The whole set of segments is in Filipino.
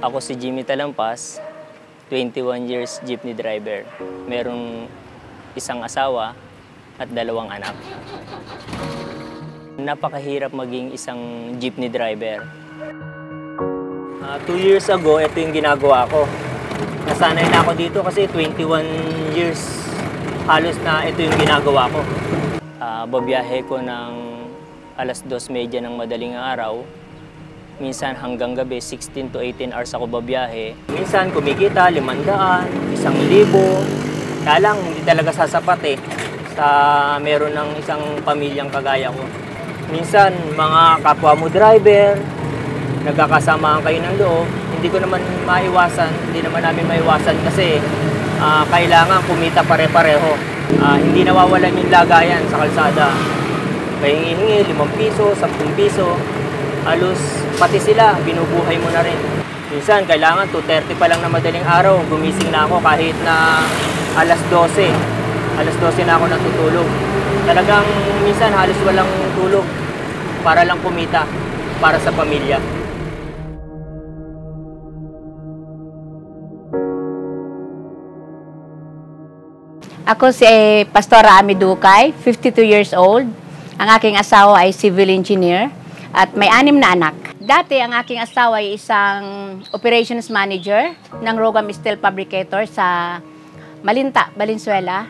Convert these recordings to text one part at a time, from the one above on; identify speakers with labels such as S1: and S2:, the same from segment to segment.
S1: Ako si Jimmy Talampas, 21 years jeepney driver. Merong isang asawa at 2 anak. Napakahirap maging isang jeepney driver. 2 years ago, ito yung ginagawa ko. Nasanay na ako dito kasi 21 years halos na ito yung ginagawa ko. Babiyahe ko ng alas 2:30 ng madaling araw. Minsan hanggang gabi, 16 to 18 hours ako babiyahe. Minsan kumikita, 500, 1,000. Kaya lang, hindi talaga sasapat sa meron ng isang pamilyang kagaya ko. Minsan, mga kapwa mo driver, nagkakasamaan kayo ng loob. Hindi ko naman maiwasan, hindi naman namin maiwasan kasi kailangan kumita pare-pareho. Hindi nawawalan yung lagayan sa kalsada. Pahingi-hingi, 5 piso, 10 piso. Halos pati sila, binubuhay mo na rin. Minsan, kailangan 2:30 pa lang na madaling araw, gumising na ako kahit na alas 12. Alas 12 na ako natutulog. Talagang minsan halos walang tulog para lang kumita, para sa pamilya.
S2: Ako si Pastora Ami Dukay, 52 years old. Ang aking asawa ay civil engineer at may 6 na anak. Dati ang aking asawa ay isang operations manager ng Rogam Steel Fabricator sa Malinta, Valenzuela.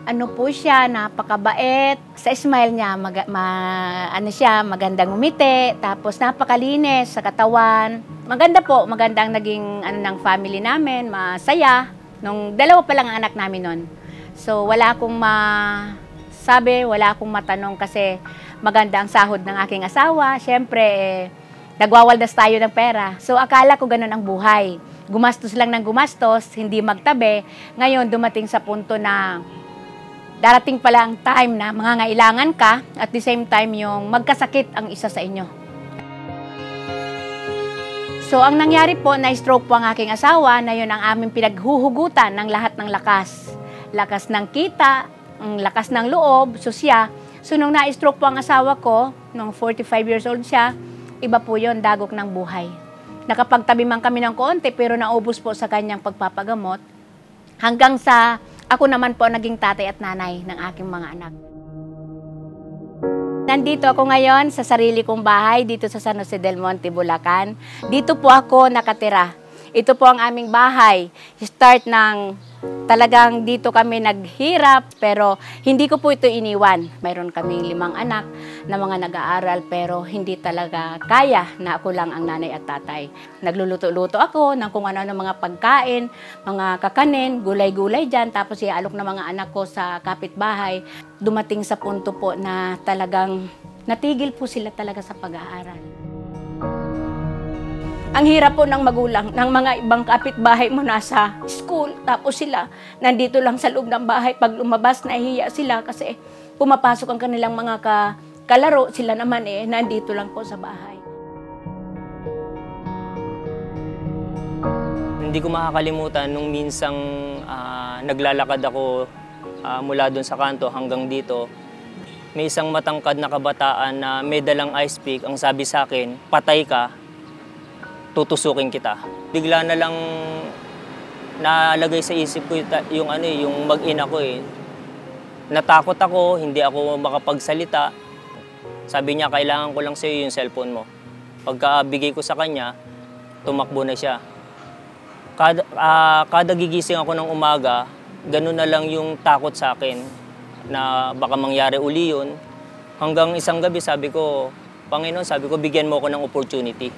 S2: Ano po siya, napakabait. Sa smile niya, magandang umiti, tapos napakalinis sa katawan. Maganda po, magandang naging ng family namin, masaya. Nung 2 pa lang ang anak namin nun. So wala akong masabi, wala akong matanong kasi maganda ang sahod ng aking asawa. Siyempre, nagwawaldas tayo ng pera. So akala ko ganun ang buhay. Gumastos lang ng gumastos, hindi magtabi. Ngayon, dumating sa punto na darating pala ang time na mangangailangan ka at the same time yung magkasakit ang isa sa inyo. So ang nangyari po, na-stroke po ang aking asawa na yun ang aming pinaghuhugutan ng lahat ng lakas. Lakas ng kita, ang lakas ng loob, susya. So nung na-stroke po ang asawa ko, nung 45 years old siya, iba po yun, dagok ng buhay. Nakapagtabi man kami ng konti pero naubos po sa kanyang pagpapagamot. Hanggang sa ako naman po naging tatay at nanay ng aking mga anak. Nandito ako ngayon sa sarili kong bahay dito sa San Jose del Monte, Bulacan. Dito po ako nakatira. Ito po ang aming bahay. Start ng talagang dito kami naghirap pero hindi ko po ito iniwan. Mayroon kaming 5 anak na mga nag-aaral pero hindi talaga kaya na ako lang ang nanay at tatay. Nagluluto-luto ako ng kung ano-ano mga pagkain, mga kakanin, gulay-gulay dyan. Tapos iaalok ng mga anak ko sa kapitbahay. Dumating sa punto po na talagang natigil po sila talaga sa pag-aaral. Ang hirap po ng magulang, ng mga ibang kapitbahay mo nasa school, tapos sila nandito lang sa loob ng bahay. Pag lumabas, nahihiya sila kasi pumapasok ang kanilang mga kalaro. Sila naman nandito lang po sa bahay.
S1: Hindi ko makakalimutan nung minsang naglalakad ako mula doon sa kanto hanggang dito. May isang matangkad na kabataan na may dalang ice pick. Ang sabi sa akin, patay ka, tutusukin kita. Bigla na lang nalagay sa isip ko yung mag-ina ko Natakot ako, hindi ako makapagsalita. Sabi niya, kailangan ko lang sa'yo yung cellphone mo. Pagkabigay ko sa kanya, tumakbo na siya. Kada gigising ako ng umaga, ganun na lang yung takot sa akin na baka mangyari uli yun. Hanggang isang gabi sabi ko, Panginoon, sabi ko, bigyan mo ako ng opportunity.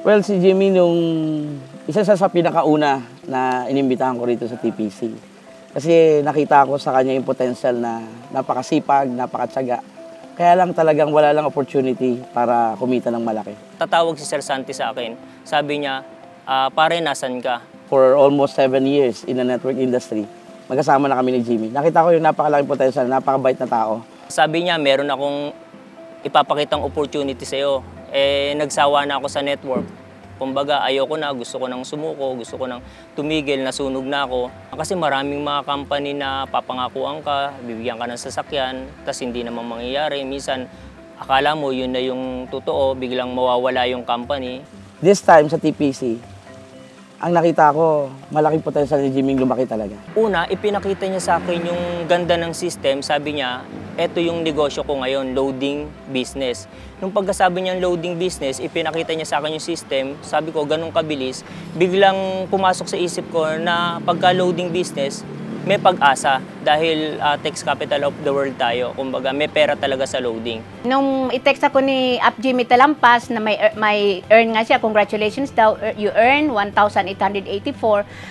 S3: Well, si Jimmy nung isa sa pinakauna na inimbitahan ko rito sa TPC. Kasi nakita ko sa kanya yung potential na napakasipag, napakatsaga. Kaya lang talagang wala lang opportunity para kumita ng malaki.
S1: Tatawag si Sir Santi sa akin. Sabi niya, pare, nasan ka?
S3: For almost 7 years in the network industry, magkasama na kami ni Jimmy. Nakita ko yung napakalaking potential, napakabait na tao.
S1: Sabi niya, meron akong ipapakitang opportunity sa'yo. Nagsawa na ako sa network. Kumbaga, ayoko na, gusto ko nang sumuko, gusto ko nang tumigil, nasunog na ako. Kasi maraming mga company na papangakuan ka, bibigyan ka ng sasakyan, tas hindi naman mangyayari. Minsan, akala mo yun na yung totoo, biglang mawawala yung company.
S3: This time sa TPC, ang nakita ko, malaking potential ni Jimmy lumaki talaga.
S1: Una, ipinakita niya sa akin yung ganda ng system. Sabi niya, eto yung negosyo ko ngayon, loading business. Nung pagkasabi niya loading business, ipinakita niya sa akin yung system. Sabi ko, ganun kabilis. Biglang pumasok sa isip ko na pagka-loading business, may pag-asa dahil text capital of the world tayo. Kumbaga, may pera talaga sa loading.
S2: Nung i-text ako ni Up Jimmy Talampas na may earn nga siya, congratulations daw, you earn 1,884,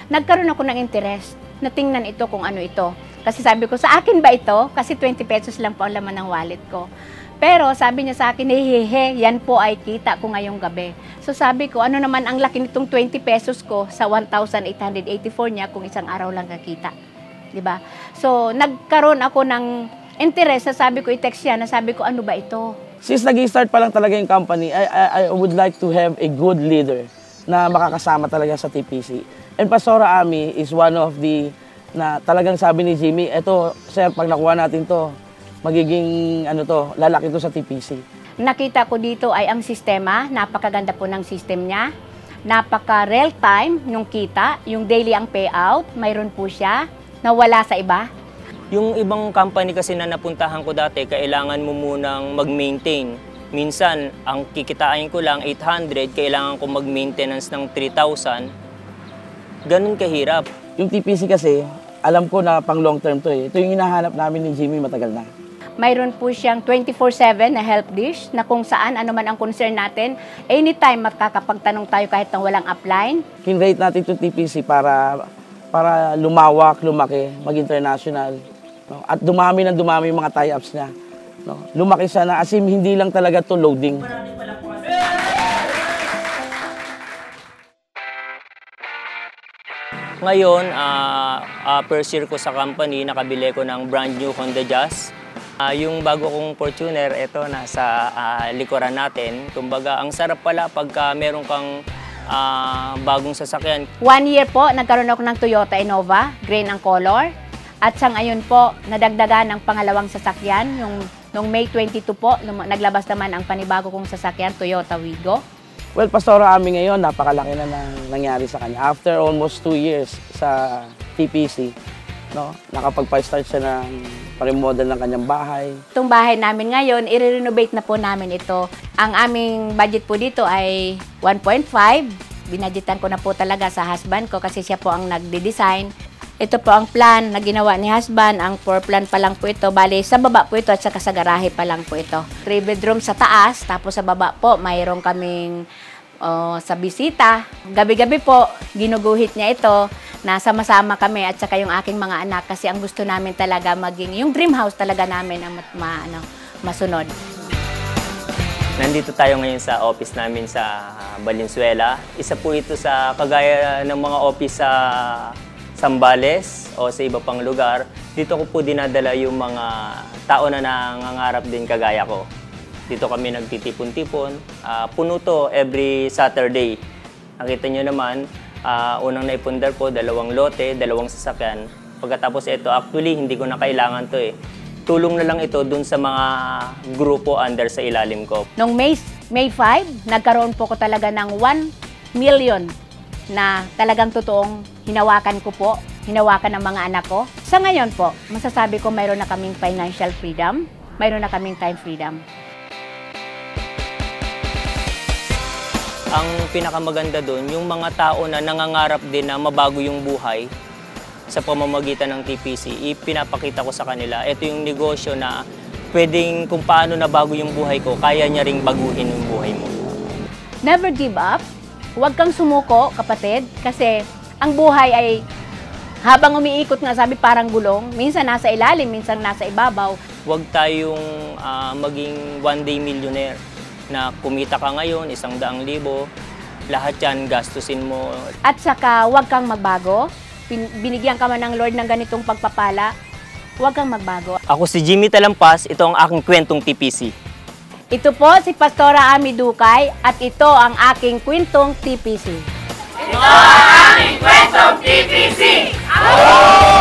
S2: nagkaroon ako ng interest na tingnan ito kung ano ito. Kasi sabi ko, sa akin ba ito? Kasi 20 pesos lang po ang laman ng wallet ko. Pero sabi niya sa akin, hehehe, yan po ay kita ko ngayong gabi. So sabi ko, ano naman ang laki nitong 20 pesos ko sa 1,884 niya kung isang araw lang kakita. Diba? So, nagkaroon ako ng interest, sabi ko, i-text siya, sabi ko, ano ba ito?
S3: Since nag-start pa lang talaga yung company, I would like to have a good leader na makakasama talaga sa TPC. And Pastora Ami is one of the, na talagang sabi ni Jimmy, eto, sir, pag nakuha natin to, magiging, lalaki to sa TPC.
S2: Nakita ko dito ay ang sistema, napakaganda po ng system niya. Napaka real time yung kita, yung daily ang payout, mayroon po siya. Nawala sa iba?
S1: Yung ibang company kasi na napuntahan ko dati, kailangan mo munang mag-maintain. Minsan, ang kikitain ko lang 800, kailangan ko mag-maintenance ng 3,000. Ganun kahirap.
S3: Yung TPC kasi, alam ko na pang long term to eh. Ito yung hinahanap namin ni Jimmy matagal na.
S2: Mayroon po siyang 24/7 na help dish na kung saan ano man ang concern natin, anytime makakapagtanong tayo kahit nang walang upline.
S3: Kinrate natin itong TPC para lumawak, lumaki, mag-international. No? At dumami yung mga tie-ups niya. No? Lumaki siya na asim hindi lang talaga to loading.
S1: Ngayon, first year ko sa company, nakabili ko ng brand new Honda Jazz. Yung bago kong Fortuner, ito nasa likuran natin. Kumbaga, ang sarap pala pagka meron kang bagong sasakyan.
S2: 1 year po, nagkaroon ako ng Toyota Innova, green ang color. At sa ngayon po, nadagdagan ng pangalawang sasakyan. Nung May 22 po, naglabas naman ang panibago kong sasakyan, Toyota Wigo.
S3: Well, Pastora Ami ngayon, napakalaki na nangyari sa kanya. After almost 2 years sa TPC, no, nakapag-start siya ng pa-remodel ng kanyang bahay.
S2: Itong bahay namin ngayon, i-renovate na po namin ito. Ang aming budget po dito ay 1.5. Binadgetan ko na po talaga sa husband ko kasi siya po ang nagde-design. Ito po ang plan na ginawa ni husband. Ang floor plan pa lang po ito. Bali, sa baba po ito at saka sa garahe pa lang po ito. 3 bedroom sa taas, tapos sa baba po, mayroon kaming sa bisita. Gabi-gabi po, ginuguhit niya ito. Nasama-sama kami at saka yung aking mga anak kasi ang gusto namin talaga maging yung dream house talaga namin ang masunod.
S1: Nandito tayo ngayon sa office namin sa Valenzuela. Isa po ito sa kagaya ng mga office sa Zambales o sa iba pang lugar. Dito ko po dinadala yung mga tao na nangangarap din kagaya ko. Dito kami nagtitipon-tipon. Puno to every Saturday. Nakita nyo naman, unang naipundar ko, 2 lote, 2 sasakyan. Pagkatapos ito, actually, hindi ko na kailangan to eh. Tulong na lang ito dun sa mga grupo under sa ilalim ko.
S2: Noong May 5, nagkaroon po ko talaga ng 1 million na talagang totoong hinawakan ko po, hinawakan ng mga anak ko. Sa ngayon po, masasabi ko mayroon na kaming financial freedom, mayroon na kaming time freedom.
S1: Ang pinakamaganda doon, yung mga tao na nangangarap din na mabago yung buhay sa pamamagitan ng TPC, ipinapakita ko sa kanila, ito yung negosyo na pwedeng kung paano nabago yung buhay ko, kaya niya ring baguhin yung buhay mo.
S2: Never give up. Huwag kang sumuko, kapatid, kasi ang buhay ay habang umiikot nga, sabi parang gulong, minsan nasa ilalim, minsan nasa ibabaw.
S1: Huwag tayong maging one-day millionaire na kumita ka ngayon, 100,000, lahat yan gastusin mo.
S2: At saka, huwag kang magbago. Binigyan ka man ng Lord ng ganitong pagpapala, huwag kang magbago.
S1: Ako si Jimmy Talampas, ito ang aking kwentong TPC.
S2: Ito po si Pastora Ami Dukay at ito ang aking kwentong TPC.
S4: Ito ang aming kwentong TPC! Ako!